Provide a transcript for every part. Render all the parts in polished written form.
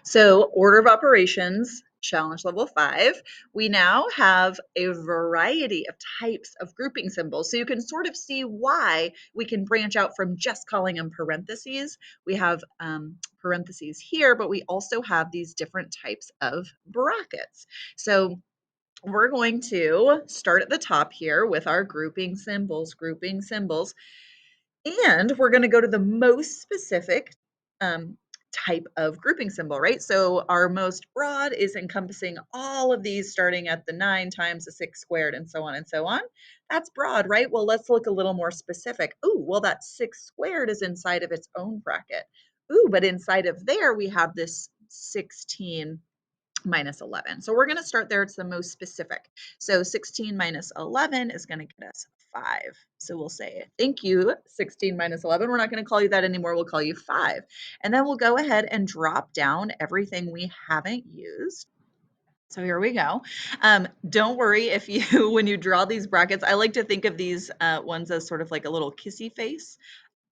So order of operations, challenge level 5, we now have a variety of types of grouping symbols. So you can sort of see why we can branch out from just calling them parentheses. We have parentheses here, but we also have these different types of brackets. So we're going to start at the top here with our grouping symbols, and we're going to go to the most specific type of grouping symbol, right? So our most broad is encompassing all of these starting at the 9 times the 6 squared and so on and so on. That's broad, right? Well, let's look a little more specific. Oh, well, that 6 squared is inside of its own bracket. Ooh, but inside of there, we have this 16 minus 11. So we're going to start there. It's the most specific. So 16 minus 11 is going to get us 5. So we'll say, thank you, 16 minus 11. We're not going to call you that anymore. We'll call you 5. And then we'll go ahead and drop down everything we haven't used. So here we go. Don't worry if you, when you draw these brackets, I like to think of these ones as sort of like a little kissy face.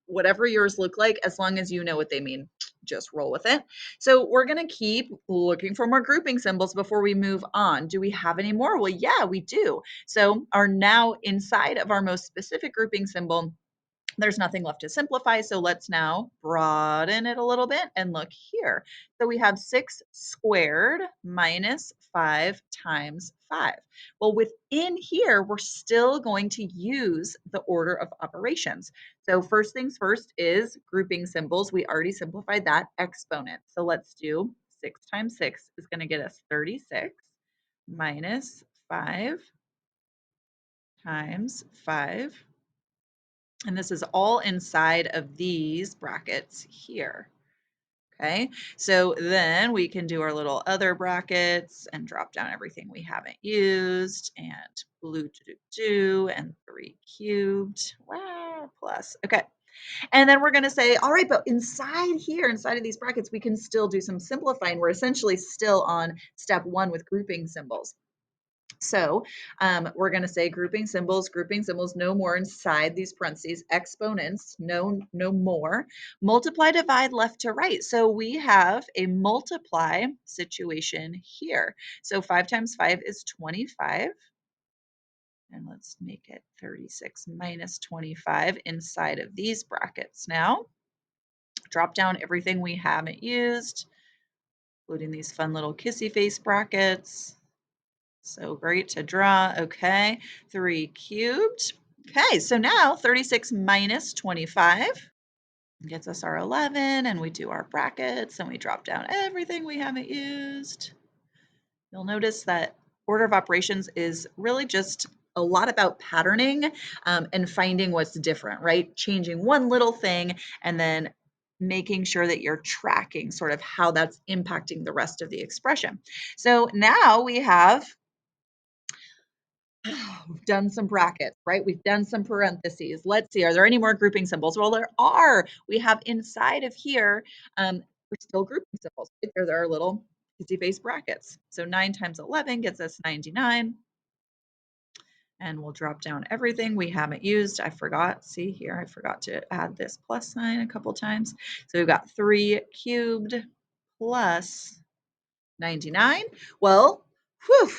Whatever yours look like, as long as you know what they mean, just roll with it. So we're going to keep looking for more grouping symbols before we move on. Do we have any more? Well, yeah, we do. So our now inside of our most specific grouping symbol, there's nothing left to simplify. So let's now broaden it a little bit and look here. So we have 6 squared minus 5 times 5. Well, within here, we're still going to use the order of operations. So first things first is grouping symbols. We already simplified that, exponent. So let's do 6 times 6 is going to get us 36 minus 5 times 5. And this is all inside of these brackets here. Okay, so then we can do our little other brackets and drop down everything we haven't used and blue and 3 cubed, wow, plus, okay. And then we're gonna say, all right, but inside here, inside of these brackets, we can still do some simplifying. We're essentially still on step 1 with grouping symbols. So we're going to say grouping symbols, no more inside these parentheses, exponents, no more. Multiply, divide, left to right. So we have a multiply situation here. So 5 times 5 is 25. And let's make it 36 minus 25 inside of these brackets now. Drop down everything we haven't used, including these fun little kissy face brackets. So great to draw. Okay, 3 cubed. Okay, so now 36 minus 25 gets us our 11, and we do our brackets, and we drop down everything we haven't used. You'll notice that order of operations is really just a lot about patterning and finding what's different, right? Changing one little thing and then making sure that you're tracking sort of how that's impacting the rest of the expression. So now we have we've done some brackets, right? We've done some parentheses. Let's see, are there any more grouping symbols? Well, there are. We have inside of here, we're still grouping symbols. Right? There are little easy face brackets. So 9 times 11 gets us 99. And we'll drop down everything we haven't used. I forgot, see here, I forgot to add this plus sign a couple times. So we've got 3 cubed plus 99. Well, whew,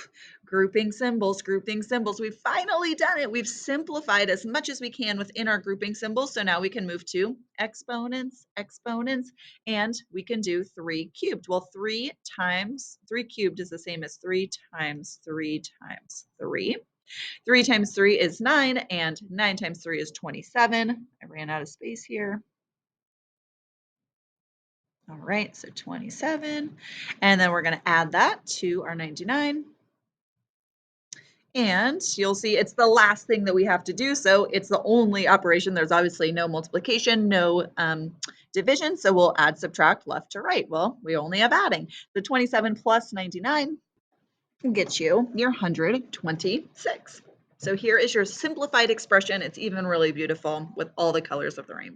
grouping symbols. We've finally done it. We've simplified as much as we can within our grouping symbols. So now we can move to exponents, and we can do 3 cubed. Well, 3 cubed is the same as 3 times 3 times 3. 3 times 3 is 9, and 9 times 3 is 27. I ran out of space here. All right, so 27. And then we're going to add that to our 99. And you'll see it's the last thing that we have to do. So it's the only operation. There's obviously no multiplication, no division. So we'll add, subtract, left to right. Well, we only have adding. So 27 plus 99 gets you your 126. So here is your simplified expression. It's even really beautiful with all the colors of the rainbow.